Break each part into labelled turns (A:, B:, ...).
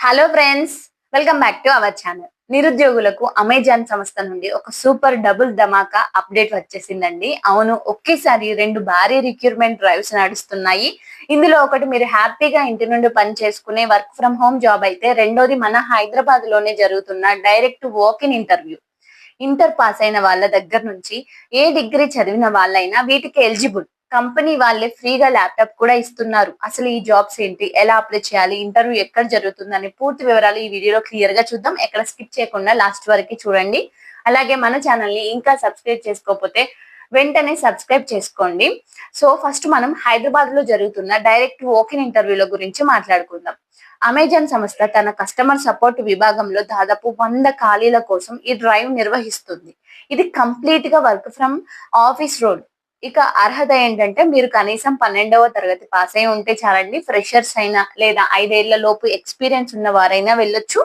A: Hello friends, welcome back to our channel. నిరుద్యోగులకు Amazon సంస్థ నుండి ఒక సూపర్ డబుల్ ధమాకా అప్డేట్ వచ్చేసిందండి. అవును, ఒకేసారి 2 భారీ రిక్రూట్మెంట్ డ్రైవ్స్ నడుస్తున్నాయి. ఇందులో ఒకటి మీరు హ్యాపీగా ఇంటి నుండి పని చేసుకునే వర్క్ ఫ్రం హోమ్ జాబ్ అయితే, రెండోది మన హైదరాబాద్ లోనే జరుగుతున్న direct walk in interview. Inter pass అయిన వాళ్ళ దగ్గర నుంచి ఏ డిగ్రీ చదివిన వాళ్ళైనా వీటికి ఎలిజిబుల్. కంపెనీ వాళ్ళే ఫ్రీగా ల్యాప్టాప్ కూడా ఇస్తున్నారు. అసలు ఈ జాబ్స్ ఏంటి, ఎలా అప్లై చేయాలి, ఇంటర్వ్యూ ఎక్కడ జరుగుతుంది అని పూర్తి వివరాలు ఈ వీడియోలో క్లియర్ గా చూద్దాం. ఎక్కడ స్కిప్ చేయకుండా లాస్ట్ వరకు చూడండి. అలాగే మన ఛానల్ ని ఇంకా సబ్స్క్రైబ్ చేసుకోకపోతే వెంటనే సబ్స్క్రైబ్ చేసుకోండి. సో ఫస్ట్ మనం హైదరాబాద్ లో జరుగుతున్న డైరెక్ట్ వాకిన్ ఇంటర్వ్యూల గురించి మాట్లాడుకుందాం. అమెజాన్ సంస్థ తన కస్టమర్ సపోర్ట్ విభాగంలో దాదాపు 100 ఖాళీల కోసం ఈ డ్రైవ్ నిర్వహిస్తుంది. ఇది కంప్లీట్ గా వర్క్ ఫ్రమ్ ఆఫీస్ రోల్. ఇక అర్హత ఏంటంటే, మీరు కనీసం 12వ తరగతి పాస్ అయి ఉంటే చాలండి. ఫ్రెషర్స్ అయినా లేదా 5 ఏళ్ల లోపు ఎక్స్పీరియన్స్ ఉన్న వారైనా వెళ్ళొచ్చు.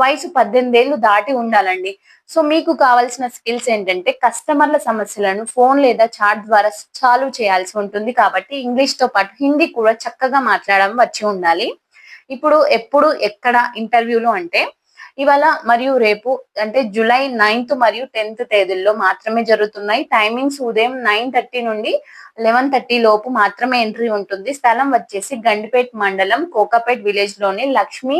A: వయసు 18 ఏళ్లు దాటి ఉండాలండి. సో మీకు కావాల్సిన స్కిల్స్ ఏంటంటే, కస్టమర్ల సమస్యలను ఫోన్ లేదా చాట్ ద్వారా సాల్వ్ చేయాల్సి ఉంటుంది. కాబట్టి ఇంగ్లీష్ తో పాటు హిందీ కూడా చక్కగా మాట్లాడడం వచ్చి ఉండాలి. ఇప్పుడు ఎప్పుడు ఎక్కడ ఇంటర్వ్యూలు అంటే, ఇవాళ మరియు రేపు అంటే జూలై 9th మరియు 10th తేదీల్లో మాత్రమే జరుగుతున్నాయి. టైమింగ్స్ ఉదయం 9:30 నుండి 11:30 లోపు మాత్రమే ఎంట్రీ ఉంటుంది. స్థలం వచ్చేసి గండిపేట్ మండలం కోకాపేట్ విలేజ్ లోని లక్ష్మి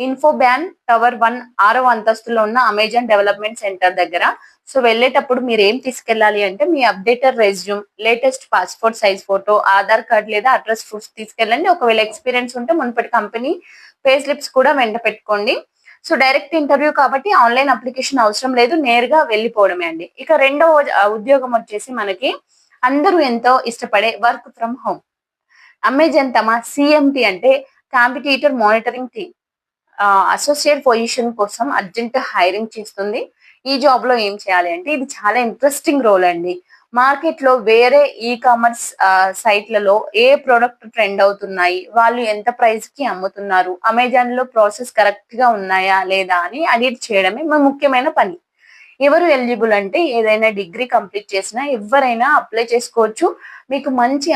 A: ఇన్ఫోబ్యాన్ టవర్ 1 6వ అంతస్తులో ఉన్న అమెజాన్ డెవలప్మెంట్ సెంటర్ దగ్గర. సో వెళ్ళేటప్పుడు మీరు ఏం తీసుకెళ్ళాలి అంటే, మీ updated resume, latest passport size photo, Aadhaar card లేదా అడ్రస్ ప్రూఫ్ తీసుకెళ్ళండి. ఒకవేళ ఎక్స్పీరియన్స్ ఉంటే మునుపటి కంపెనీ పే స్లిప్స్ కూడా వెంట పెట్టుకోండి. సో డైరెక్ట్ ఇంటర్వ్యూ కాబట్టి ఆన్లైన్ అప్లికేషన్ అవసరం లేదు, నేరుగా వెళ్ళిపోవడమే అండి. ఇక రెండవ ఉద్యోగం వచ్చేసి మనకి అందరూ ఎంతో ఇష్టపడే వర్క్ ఫ్రమ్ హోమ్. అమెజాన్ తమ సిఎంటి అంటే competitor monitoring team associate position కోసం అర్జెంట్ హైరింగ్ చేస్తుంది. ఈ జాబ్ లో ఏం చేయాలి అంటే, ఇది చాలా ఇంట్రెస్టింగ్ రోల్ అండి. మార్కెట్ లో వేరే ఈ కామర్స్ సైట్లలో ఏ ప్రొడక్ట్ ట్రెండ్ అవుతున్నాయి, వాళ్ళు ఎంత ప్రైస్ కి అమ్ముతున్నారు, అమెజాన్ లో ప్రాసెస్ కరెక్ట్ గా ఉన్నాయా లేదా అని అడిట్ చేయడమే మన ముఖ్యమైన పని. ఎవరు ఎలిజిబుల్ అంటే, ఏదైనా డిగ్రీ కంప్లీట్ చేసినా ఎవరైనా అప్లై చేసుకోవచ్చు. మీకు మంచి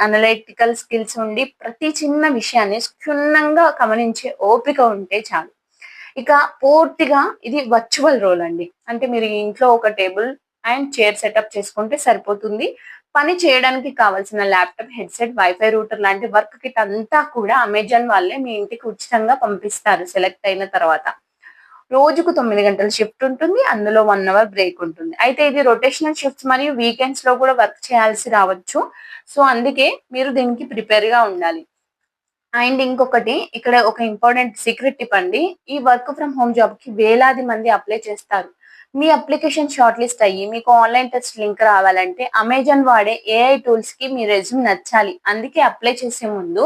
A: అనలైటికల్ స్కిల్స్ ఉండి ప్రతి చిన్న విషయాన్ని క్షుణ్ణంగా గమనించే ఓపిక ఉంటే చాలు. ఇక పూర్తిగా ఇది వర్చువల్ రోల్ అండి. అంటే మీరు ఇంట్లో ఒక టేబుల్ అండ్ చైర్ సెటప్ చేసుకుంటే సరిపోతుంది. పని చేయడానికి కావాల్సిన ల్యాప్టాప్, హెడ్సెట్, వైఫై రూటర్ లాంటి వర్క్ కిట్ అంతా కూడా అమెజాన్ వాళ్ళే మీ ఇంటికి ఉచితంగా పంపిస్తారు సెలెక్ట్ అయిన తర్వాత. రోజుకు 9 గంటల షిఫ్ట్ ఉంటుంది. అందులో 1 అవర్ బ్రేక్ ఉంటుంది. అయితే ఇది రొటేషనల్ షిఫ్ట్స్ మరియు వీకెండ్స్ లో కూడా వర్క్ చేయాల్సి రావచ్చు. సో అందుకే మీరు దీనికి ప్రిపేర్ గా ఉండాలి. అండ్ ఇంకొకటి ఇక్కడ ఒక ఇంపార్టెంట్ సీక్రెట్ టిప్ అండి. ఈ వర్క్ ఫ్రమ్ హోమ్ జాబ్ కి వేలాది మంది అప్లై చేస్తారు. మీ అప్లికేషన్ షార్ట్ లిస్ట్ అయ్యి మీకు ఆన్లైన్ టెస్ట్ లింక్ రావాలంటే, అమెజాన్ వాడే ఏఐ టూల్స్ కి మీ రెజ్యూమ్ నచ్చాలి. అందుకే అప్లై చేసే ముందు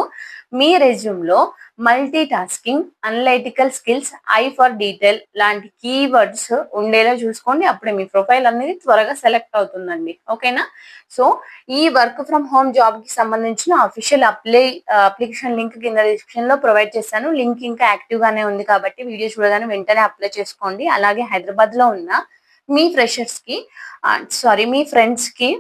A: మీ రెజ్యూమ్ లో multi tasking, analytical skills, I for detail లాంటి కీవర్డ్స్ ఉండేలా చూసుకోండి. అప్పుడే మీ ప్రొఫైల్ అనేది త్వరగా సెలెక్ట్ అవుతుందండి. ఓకేనా? సో ఈ వర్క్ ఫ్రమ్ హోమ్ జాబ్ కి సంబంధించిన అఫీషియల్ అప్లికేషన్ లింక్ కింద డిస్క్రిప్షన్ లో ప్రొవైడ్ చేశాను. లింక్ ఇంకా యాక్టివ్ గానే ఉంది కాబట్టి వీడియో చూడగానే వెంటనే అప్లై చేసుకోండి. అలాగే హైదరాబాద్ లో ఉన్న మీ ఫ్రెషర్స్ కి మీ ఫ్రెండ్స్ కి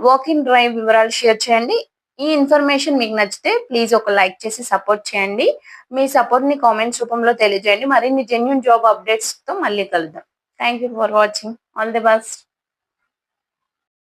A: వాక్ ఇన్ డ్రైవ్ వివరాలు షేర్ చేయండి. ఈ ఇన్ఫర్మేషన్ మీకు నచ్చితే ప్లీజ్ ఒక లైక్ చేసి సపోర్ట్ చేయండి. మీ సపోర్ట్ ని కామెంట్స్ రూపంలో తెలియజేయండి. మరిన్ని జెన్యూన్ జాబ్ అప్డేట్స్ తో మళ్ళీ కలుద్దాం. Thank you for watching. All the best.